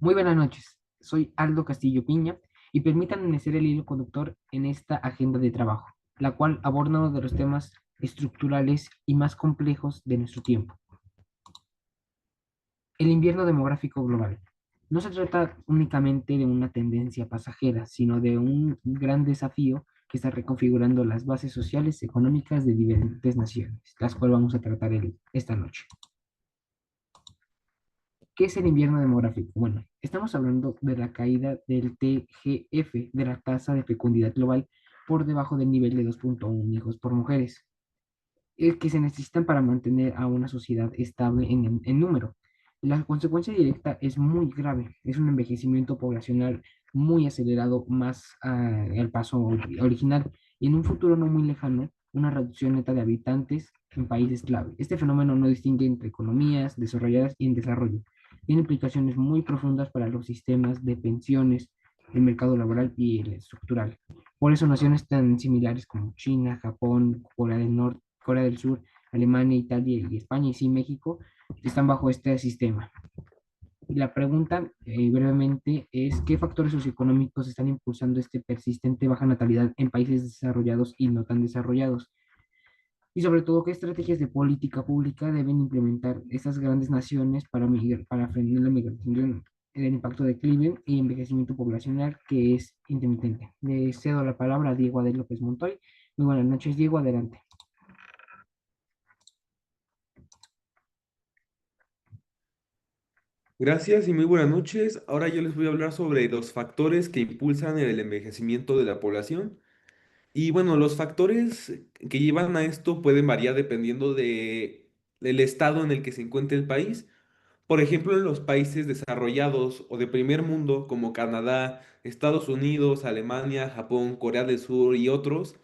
Muy buenas noches, soy Aldo Castillo Piña y permítanme ser el hilo conductor en esta agenda de trabajo, la cual aborda uno de los temas estructurales y más complejos de nuestro tiempo, el invierno demográfico global. No se trata únicamente de una tendencia pasajera, sino de un gran desafío que está reconfigurando las bases sociales y económicas de diferentes naciones, las cuales vamos a tratar esta noche. ¿Qué es el invierno demográfico? Bueno, estamos hablando de la caída del TGF, de la tasa de fecundidad global, por debajo del nivel de 2,1 hijos por mujeres, el que se necesitan para mantener a una sociedad estable en número. La consecuencia directa es muy grave, es un envejecimiento poblacional muy acelerado, más al paso original, y en un futuro no muy lejano, una reducción neta de habitantes en países clave. Este fenómeno no distingue entre economías desarrolladas y en desarrollo. Tiene implicaciones muy profundas para los sistemas de pensiones, el mercado laboral y el estructural. Por eso naciones tan similares como China, Japón, Corea del Norte, Corea del Sur, Alemania, Italia y España, y sí México, están bajo este sistema. Y la pregunta brevemente es, ¿qué factores socioeconómicos están impulsando este persistente baja natalidad en países desarrollados y no tan desarrollados? Y sobre todo, ¿qué estrategias de política pública deben implementar estas grandes naciones para frenar la migración, el impacto de clima y envejecimiento poblacional que es intermitente? Le cedo la palabra a Diego Adel López Montoy. Muy buenas noches, Diego, adelante. Gracias y muy buenas noches. Ahora yo les voy a hablar sobre los factores que impulsan el envejecimiento de la población. Y bueno, los factores que llevan a esto pueden variar dependiendo del estado en el que se encuentre el país. Por ejemplo, en los países desarrollados o de primer mundo como Canadá, Estados Unidos, Alemania, Japón, Corea del Sur y otros,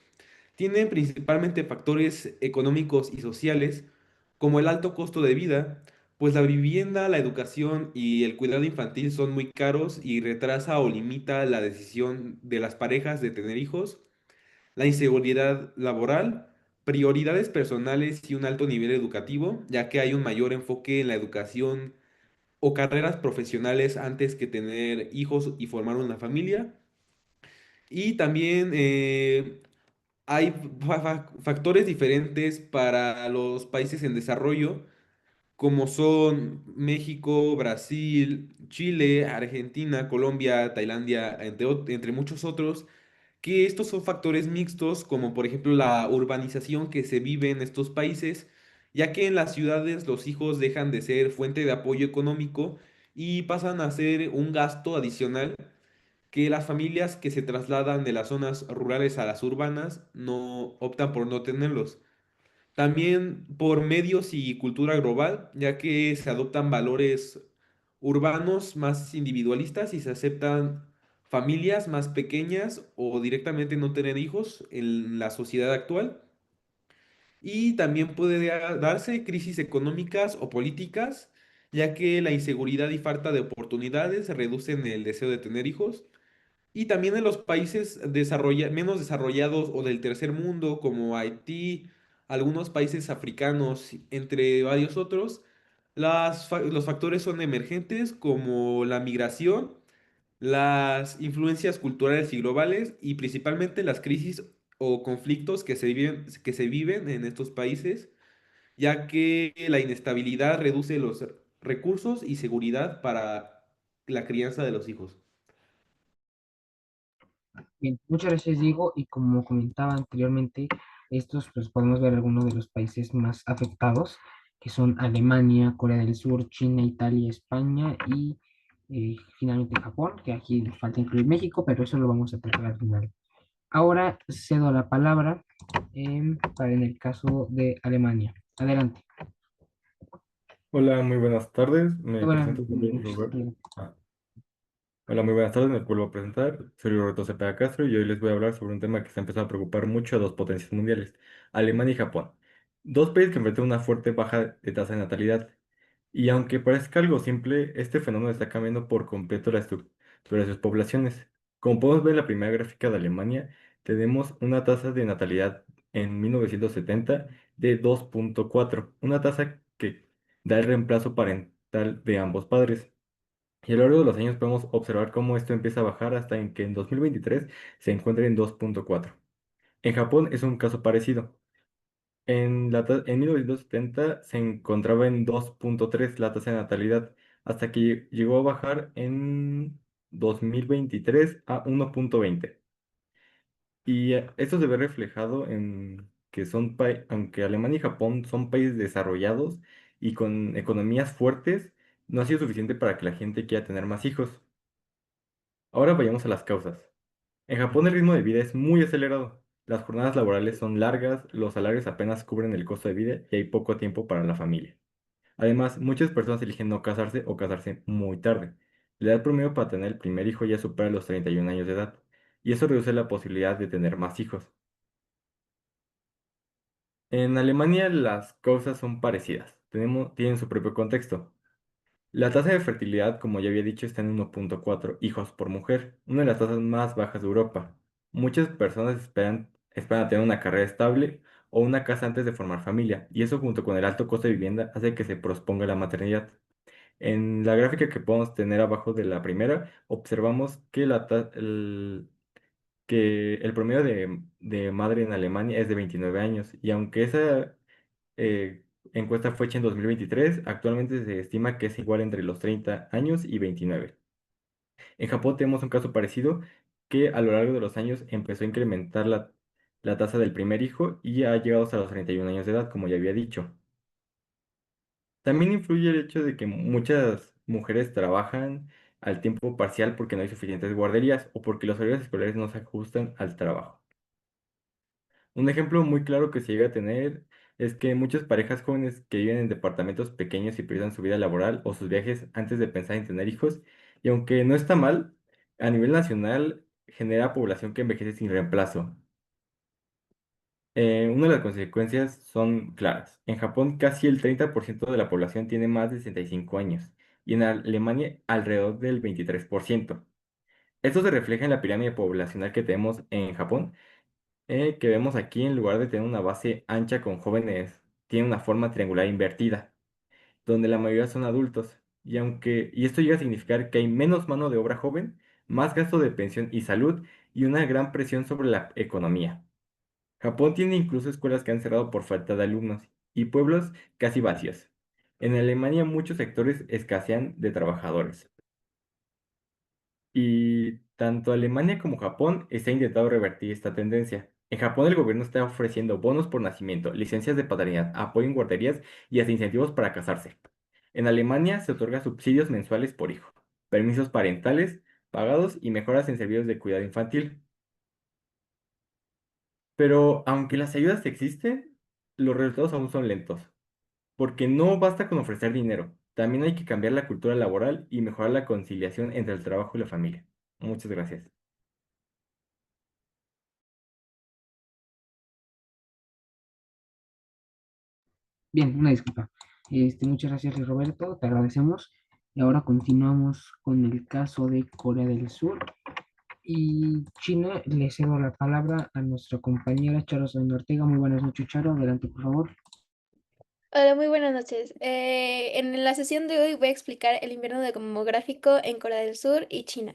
tienen principalmente factores económicos y sociales, como el alto costo de vida, pues la vivienda, la educación y el cuidado infantil son muy caros y retrasa o limita la decisión de las parejas de tener hijos, la inseguridad laboral, prioridades personales y un alto nivel educativo, ya que hay un mayor enfoque en la educación o carreras profesionales antes que tener hijos y formar una familia. Y también hay factores diferentes para los países en desarrollo, como son México, Brasil, Chile, Argentina, Colombia, Tailandia, entre muchos otros, que estos son factores mixtos, como por ejemplo la urbanización que se vive en estos países, ya que en las ciudades los hijos dejan de ser fuente de apoyo económico y pasan a ser un gasto adicional que las familias que se trasladan de las zonas rurales a las urbanas no optan por no tenerlos. También por medios y cultura global, ya que se adoptan valores urbanos más individualistas y se aceptan familias más pequeñas o directamente no tener hijos en la sociedad actual. Y también puede darse crisis económicas o políticas, ya que la inseguridad y falta de oportunidades reducen el deseo de tener hijos. Y también en los países menos desarrollados o del tercer mundo, como Haití, algunos países africanos, entre varios otros, los factores son emergentes como la migración, las influencias culturales y globales y principalmente las crisis o conflictos que se viven en estos países, ya que la inestabilidad reduce los recursos y seguridad para la crianza de los hijos. Bien, muchas gracias, Diego. Y como comentaba anteriormente, estos pues podemos ver algunos de los países más afectados, que son Alemania, Corea del Sur, China, Italia, España y finalmente Japón, que aquí nos falta incluir México, pero eso lo vamos a tratar al final. Ahora cedo la palabra para en el caso de Alemania. Adelante. Hola, muy buenas tardes. Muy Me buenas presento, soy noches, Roberto. Diego. Hola, muy buenas tardes. Me vuelvo a presentar. Soy Roberto Cepeda Castro y hoy les voy a hablar sobre un tema que está empezando a preocupar mucho a dos potencias mundiales, Alemania y Japón. Dos países que enfrentan una fuerte baja de tasa de natalidad. Y aunque parezca algo simple, este fenómeno está cambiando por completo la estructura de sus poblaciones. Como podemos ver en la primera gráfica de Alemania, tenemos una tasa de natalidad en 1970 de 2,4, una tasa que da el reemplazo parental de ambos padres. Y a lo largo de los años podemos observar cómo esto empieza a bajar hasta en que en 2023 se encuentra en 2.4. En Japón es un caso parecido. En 1970 se encontraba en 2.3 la tasa de natalidad, hasta que llegó a bajar en 2023 a 1.20. Y esto se ve reflejado en que aunque Alemania y Japón son países desarrollados y con economías fuertes, no ha sido suficiente para que la gente quiera tener más hijos. Ahora vayamos a las causas. En Japón el ritmo de vida es muy acelerado. Las jornadas laborales son largas, los salarios apenas cubren el costo de vida y hay poco tiempo para la familia. Además, muchas personas eligen no casarse o casarse muy tarde. La edad promedio para tener el primer hijo ya supera los 31 años de edad, y eso reduce la posibilidad de tener más hijos. En Alemania las causas son parecidas, tienen su propio contexto. La tasa de fertilidad, como ya había dicho, está en 1.4 hijos por mujer, una de las tasas más bajas de Europa. Muchas personas esperan a tener una carrera estable o una casa antes de formar familia, y eso junto con el alto costo de vivienda hace que se posponga la maternidad. En la gráfica que podemos tener abajo de la primera, observamos que el promedio de madre en Alemania es de 29 años, y aunque esa eh, encuesta fue hecha en 2023, actualmente se estima que es igual entre los 30 años y 29. En Japón tenemos un caso parecido que a lo largo de los años empezó a incrementar la tasa del primer hijo y ha llegado hasta los 31 años de edad, como ya había dicho. También influye el hecho de que muchas mujeres trabajan al tiempo parcial porque no hay suficientes guarderías o porque los horarios escolares no se ajustan al trabajo. Un ejemplo muy claro que se llega a tener es que muchas parejas jóvenes que viven en departamentos pequeños y priorizan su vida laboral o sus viajes antes de pensar en tener hijos, y aunque no está mal, a nivel nacional genera población que envejece sin reemplazo. Una de las consecuencias son claras. En Japón casi el 30% de la población tiene más de 65 años y en Alemania alrededor del 23%. Esto se refleja en la pirámide poblacional que tenemos en Japón, que vemos aquí, en lugar de tener una base ancha con jóvenes, tiene una forma triangular invertida, donde la mayoría son adultos. Y esto llega a significar que hay menos mano de obra joven, más gasto de pensión y salud y una gran presión sobre la economía. Japón tiene incluso escuelas que han cerrado por falta de alumnos y pueblos casi vacíos. En Alemania muchos sectores escasean de trabajadores. Y tanto Alemania como Japón está intentando revertir esta tendencia. En Japón el gobierno está ofreciendo bonos por nacimiento, licencias de paternidad, apoyo en guarderías y hasta incentivos para casarse. En Alemania se otorga subsidios mensuales por hijo, permisos parentales pagados y mejoras en servicios de cuidado infantil. Pero aunque las ayudas existen, los resultados aún son lentos, porque no basta con ofrecer dinero, también hay que cambiar la cultura laboral y mejorar la conciliación entre el trabajo y la familia. Muchas gracias. Bien, una disculpa. Muchas gracias, Luis Roberto, te agradecemos. Y ahora continuamos con el caso de Corea del Sur y China. Le cedo la palabra a nuestra compañera Charo Sonia Ortega. Muy buenas noches, Charo. Adelante, por favor. Hola, muy buenas noches. En la sesión de hoy voy a explicar el invierno demográfico en Corea del Sur y China.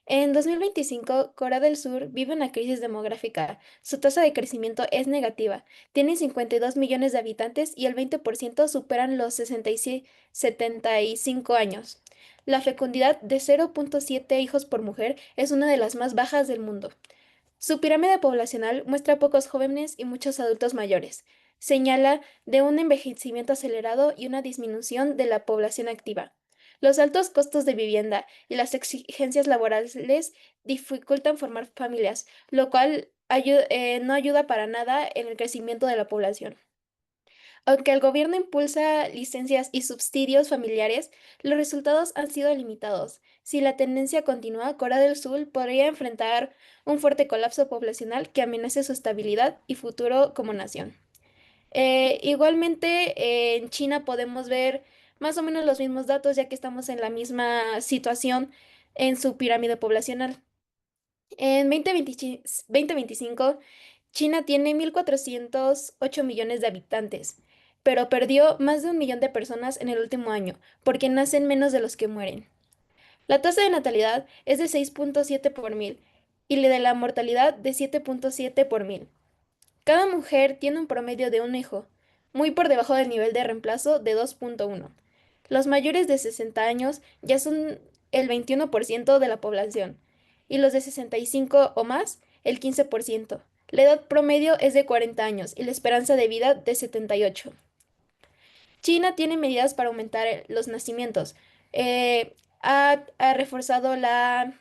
En 2025, Corea del Sur vive una crisis demográfica. Su tasa de crecimiento es negativa. Tiene 52 millones de habitantes y el 20% superan los 75 años. La fecundidad de 0.7 hijos por mujer es una de las más bajas del mundo. Su pirámide poblacional muestra pocos jóvenes y muchos adultos mayores. Señala de un envejecimiento acelerado y una disminución de la población activa. Los altos costos de vivienda y las exigencias laborales dificultan formar familias, lo cual no ayuda para nada en el crecimiento de la población. Aunque el gobierno impulsa licencias y subsidios familiares, los resultados han sido limitados. Si la tendencia continúa, Corea del Sur podría enfrentar un fuerte colapso poblacional que amenace su estabilidad y futuro como nación. Igualmente, en China podemos ver más o menos los mismos datos, ya que estamos en la misma situación en su pirámide poblacional. En 2025, China tiene 1.408 millones de habitantes, pero perdió más de 1 millón de personas en el último año, porque nacen menos de los que mueren. La tasa de natalidad es de 6.7 por mil y la de la mortalidad de 7.7 por mil. Cada mujer tiene un promedio de un hijo, muy por debajo del nivel de reemplazo de 2.1. Los mayores de 60 años ya son el 21% de la población y los de 65 o más el 15%. La edad promedio es de 40 años y la esperanza de vida de 78. China tiene medidas para aumentar los nacimientos. Ha reforzado la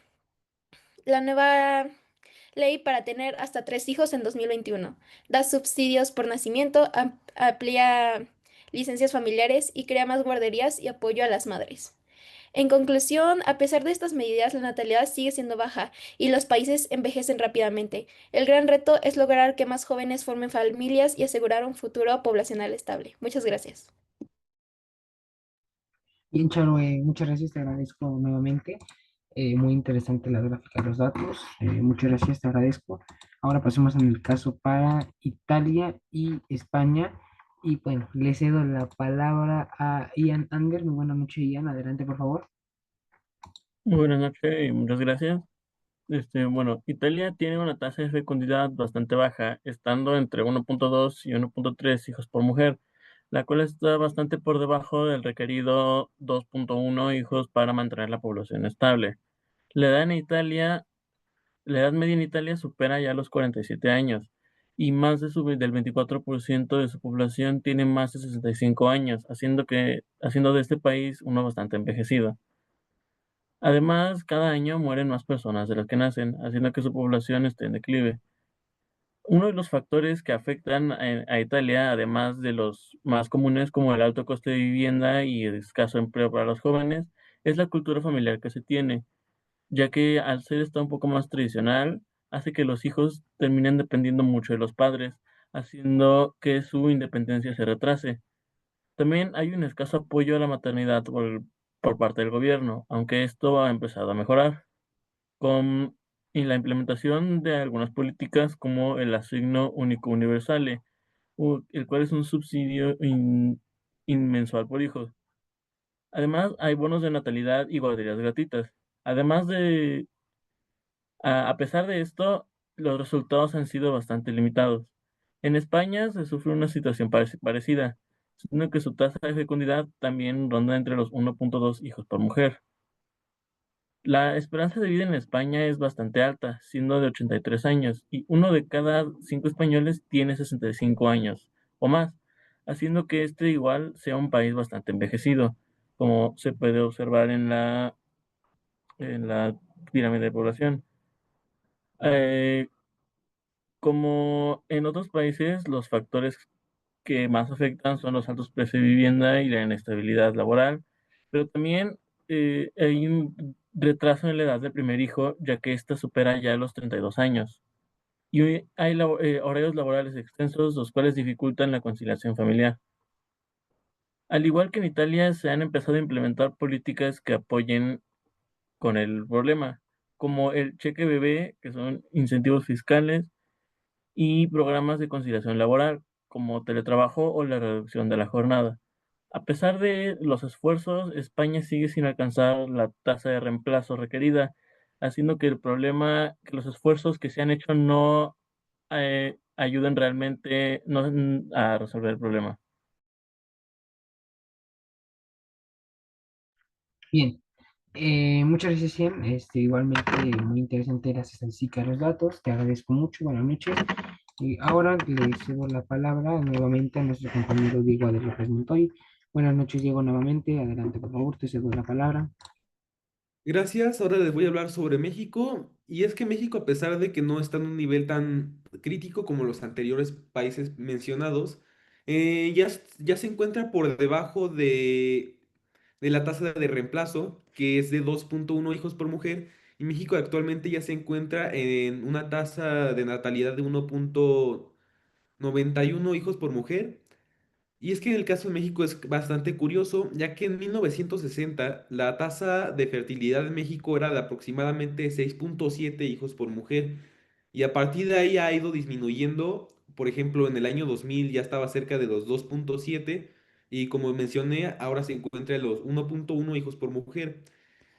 nueva ley para tener hasta 3 hijos en 2021. Da subsidios por nacimiento, amplía licencias familiares y crea más guarderías y apoyo a las madres. En conclusión, a pesar de estas medidas, la natalidad sigue siendo baja y los países envejecen rápidamente. El gran reto es lograr que más jóvenes formen familias y asegurar un futuro poblacional estable. Muchas gracias. Bien, Charo, muchas gracias, te agradezco nuevamente. Muy interesante la gráfica de los datos. Muchas gracias, te agradezco. Ahora pasemos en el caso para Italia y España. Y bueno, le cedo la palabra a Ian Anger. Muy buena noche, Ian. Adelante, por favor. Muy buenas noches y muchas gracias. Bueno, Italia tiene una tasa de fecundidad bastante baja, estando entre 1.2 y 1.3 hijos por mujer, la cual está bastante por debajo del requerido 2.1 hijos para mantener la población estable. La edad en Italia, la edad media en Italia supera ya los 47 años y del 24% de su población tiene más de 65 años, haciendo de este país uno bastante envejecido. Además, cada año mueren más personas de las que nacen, haciendo que su población esté en declive. Uno de los factores que afectan a Italia, además de los más comunes como el alto coste de vivienda y el escaso empleo para los jóvenes, es la cultura familiar que se tiene, ya que al ser esta un poco más tradicional, hace que los hijos terminen dependiendo mucho de los padres, haciendo que su independencia se retrase. También hay un escaso apoyo a la maternidad por parte del gobierno, aunque esto ha empezado a mejorar con y la implementación de algunas políticas como el asigno único universal, el cual es un subsidio inmensual por hijo. Además, hay bonos de natalidad y guarderías gratuitas. Además de, a pesar de esto, los resultados han sido bastante limitados. En España se sufre una situación parecida, siendo que su tasa de fecundidad también ronda entre los 1.2 hijos por mujer. La esperanza de vida en España es bastante alta, siendo de 83 años, y uno de cada 5 españoles tiene 65 años o más, haciendo que este igual sea un país bastante envejecido, como se puede observar en la pirámide de población. Eh, Como en otros países, los factores que más afectan son los altos precios de vivienda y la inestabilidad laboral, pero también hay un retraso en la edad del primer hijo, ya que ésta supera ya los 32 años. Y hoy hay horarios laborales extensos, los cuales dificultan la conciliación familiar. Al igual que en Italia, se han empezado a implementar políticas que apoyen con el problema, como el cheque bebé, que son incentivos fiscales, y programas de conciliación laboral, como teletrabajo o la reducción de la jornada. A pesar de los esfuerzos, España sigue sin alcanzar la tasa de reemplazo requerida, haciendo que los esfuerzos que se han hecho no ayuden realmente a resolver el problema. Bien, muchas gracias, Ian. Igualmente, muy interesante las estadísticas, los datos. Te agradezco mucho. Buenas noches. Y ahora le cedo la palabra nuevamente a nuestro compañero Diego de López Montoy. Buenas noches, Diego, nuevamente. Adelante, por favor, te cedo la palabra. Gracias, ahora les voy a hablar sobre México. Y es que México, a pesar de que no está en un nivel tan crítico como los anteriores países mencionados, ya se encuentra por debajo de la tasa de reemplazo, que es de 2.1 hijos por mujer. Y México actualmente ya se encuentra en una tasa de natalidad de 1.91 hijos por mujer. Y es que en el caso de México es bastante curioso, ya que en 1960 la tasa de fertilidad en México era de aproximadamente 6.7 hijos por mujer. Y a partir de ahí ha ido disminuyendo. Por ejemplo, en el año 2000 ya estaba cerca de los 2.7 y como mencioné, ahora se encuentra en los 1.1 hijos por mujer.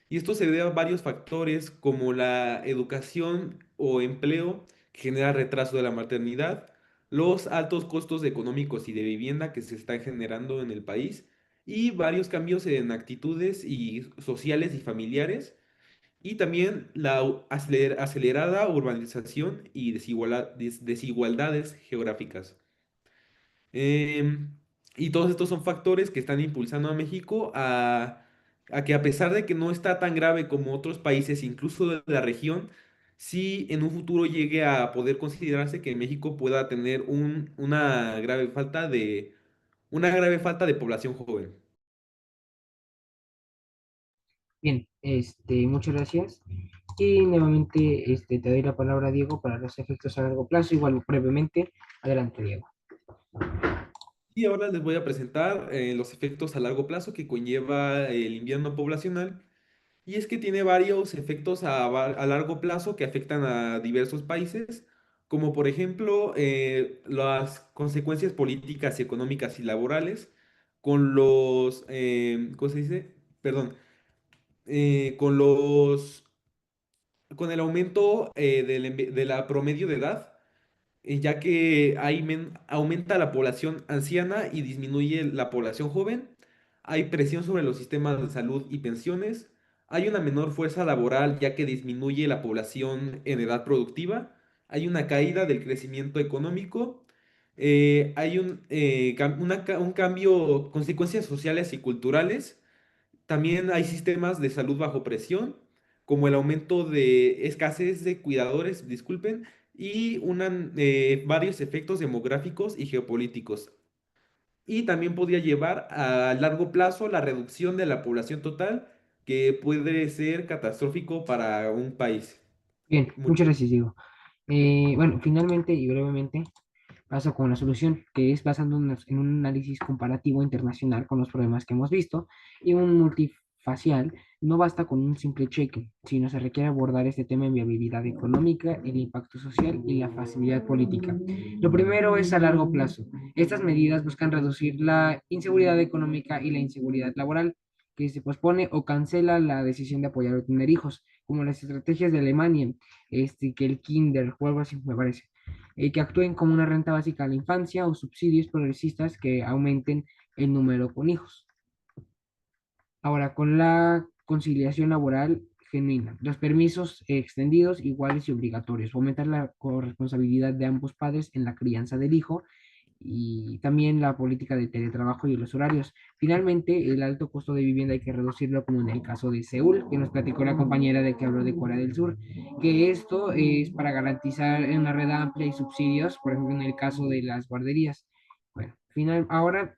Y esto se debe a varios factores como la educación o empleo que genera retraso de la maternidad, los altos costos económicos y de vivienda que se están generando en el país y varios cambios en actitudes y sociales y familiares y también la acelerada urbanización y desigualdades geográficas. Em, y todos estos son factores que están impulsando a México a que a pesar de que no está tan grave como otros países, incluso de la región, sí en un futuro llegue a poder considerarse que México pueda tener una grave falta de población joven. Bien, muchas gracias. Y nuevamente te doy la palabra, Diego, para los efectos a largo plazo, igual brevemente. Adelante, Diego. Y ahora les voy a presentar los efectos a largo plazo que conlleva el invierno poblacional. Y es que tiene varios efectos a largo plazo que afectan a diversos países, como por ejemplo las consecuencias políticas, económicas y laborales con ¿cómo se dice? Perdón, con con el aumento de la promedio de edad ya que aumenta la población anciana y disminuye la población joven. Hay presión sobre los sistemas de salud y pensiones. Hay una menor fuerza laboral ya que disminuye la población en edad productiva. Hay una caída del crecimiento económico. Hay un cambio, consecuencias sociales y culturales. También hay sistemas de salud bajo presión, como el aumento de escasez de cuidadores, disculpen, y varios efectos demográficos y geopolíticos. Y también podría llevar a largo plazo la reducción de la población total, que puede ser catastrófico para un país. Bien, muchas Muchas gracias, Diego. Bueno, finalmente y brevemente paso con la solución, que es basándonos en un análisis comparativo internacional con los problemas que hemos visto y un multifacial. No basta con un simple cheque, sino se requiere abordar este tema en viabilidad económica, el impacto social y la facilidad política. Lo primero es a largo plazo. Estas medidas buscan reducir la inseguridad económica y la inseguridad laboral, que se pospone o cancela la decisión de apoyar o tener hijos, como las estrategias de Alemania, que el Kinder o algo así me parece, que actúen como una renta básica a la infancia o subsidios progresistas que aumenten el número con hijos. Ahora, con la conciliación laboral genuina, los permisos extendidos, iguales y obligatorios, fomentar la corresponsabilidad de ambos padres en la crianza del hijo y también la política de teletrabajo y los horarios. Finalmente, el alto costo de vivienda hay que reducirlo, como en el caso de Seúl, que nos platicó la compañera de que habló de Corea del Sur, que esto es para garantizar una red amplia y subsidios, por ejemplo, en el caso de las guarderías. Bueno, ahora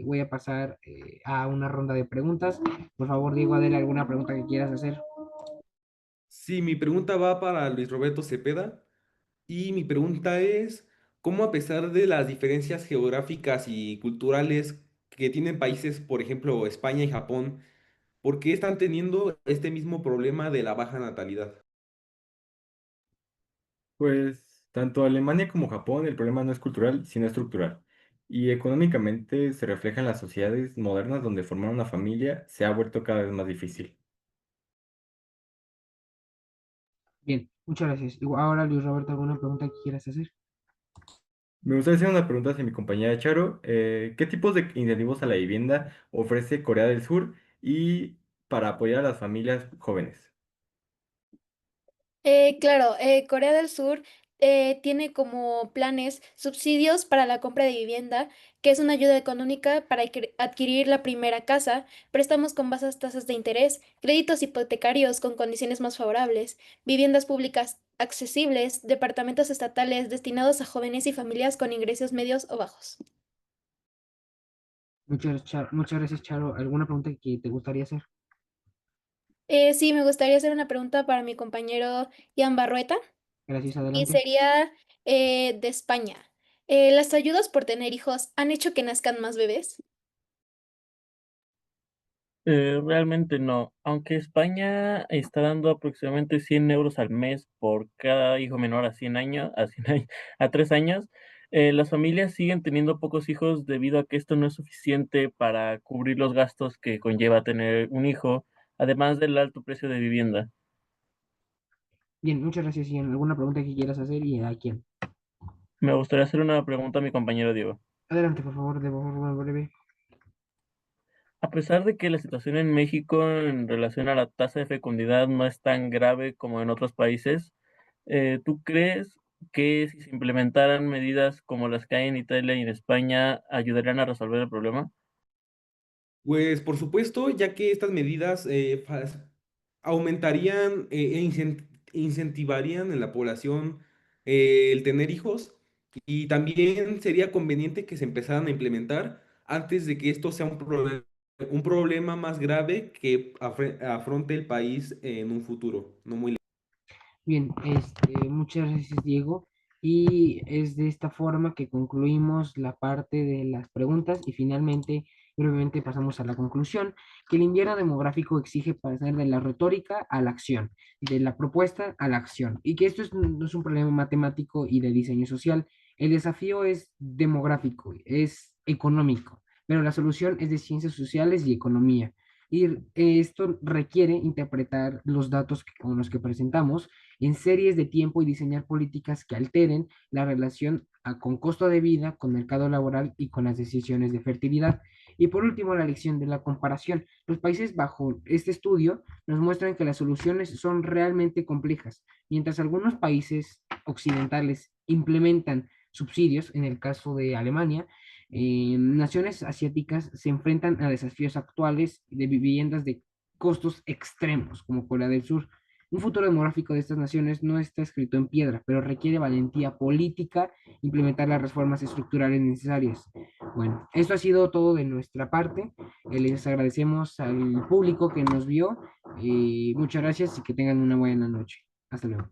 voy a pasar a una ronda de preguntas. Por favor, Diego, Adela, ¿alguna pregunta que quieras hacer? Sí, mi pregunta va para Luis Roberto Cepeda. Y mi pregunta es, ¿cómo a pesar de las diferencias geográficas y culturales que tienen países, por ejemplo, España y Japón, por qué están teniendo este mismo problema de la baja natalidad? Pues tanto Alemania como Japón el problema no es cultural, sino estructural. Y económicamente se refleja en las sociedades modernas donde formar una familia se ha vuelto cada vez más difícil. Bien, muchas gracias. Ahora, Luis Roberto, ¿alguna pregunta que quieras hacer? Me gustaría hacer una pregunta hacia mi compañera Charo. ¿Qué tipos de incentivos a la vivienda ofrece Corea del Sur y para apoyar a las familias jóvenes? Claro, Corea del Sur tiene como planes subsidios para la compra de vivienda, que es una ayuda económica para adquirir la primera casa, préstamos con bajas tasas de interés, créditos hipotecarios con condiciones más favorables, viviendas públicas accesibles, departamentos estatales destinados a jóvenes y familias con ingresos medios o bajos. Muchas gracias, Charo. ¿Alguna pregunta que te gustaría hacer? Sí, me gustaría hacer una pregunta para mi compañero Ian Barrueta. Gracias, Y adelante. sería de España. ¿Las ayudas por tener hijos han hecho que nazcan más bebés? Realmente no, aunque España está dando aproximadamente 100 euros al mes por cada hijo menor a 100 años, a 3 años, las familias siguen teniendo pocos hijos debido a que esto no es suficiente para cubrir los gastos que conlleva tener un hijo, además del alto precio de vivienda. Bien, muchas gracias, Ian. ¿Alguna pregunta que quieras hacer y a quién? Me gustaría hacer una pregunta a mi compañero Diego. Adelante, por favor, de forma breve. A pesar de que la situación en México en relación a la tasa de fecundidad no es tan grave como en otros países, ¿tú crees que si se implementaran medidas como las que hay en Italia y en España ayudarían a resolver el problema? Pues por supuesto, ya que estas medidas aumentarían incentivarían en la población el tener hijos y también sería conveniente que se empezaran a implementar antes de que esto sea un problema más grave que afronte el país en un futuro, no muy Bien, muchas gracias, Diego. Y es de esta forma que concluimos la parte de las preguntas y finalmente, brevemente pasamos a la conclusión, que el invierno demográfico exige pasar de la retórica a la acción, de la propuesta a la acción, y que esto no es un problema matemático y de diseño social. El desafío es demográfico, es económico, pero la solución es de ciencias sociales y economía. Y esto requiere interpretar los datos con los que presentamos en series de tiempo y diseñar políticas que alteren la relación con costo de vida, con mercado laboral y con las decisiones de fertilidad. Y por último, la lección de la comparación. Los países bajo este estudio nos muestran que las soluciones son realmente complejas, mientras algunos países occidentales implementan subsidios, en el caso de Alemania, naciones asiáticas se enfrentan a desafíos actuales de viviendas de costos extremos, como Corea del Sur. Un futuro demográfico de estas naciones no está escrito en piedra, pero requiere valentía política, implementar las reformas estructurales necesarias. Bueno, esto ha sido todo de nuestra parte. Les agradecemos al público que nos vio. Muchas gracias y que tengan una buena noche. Hasta luego.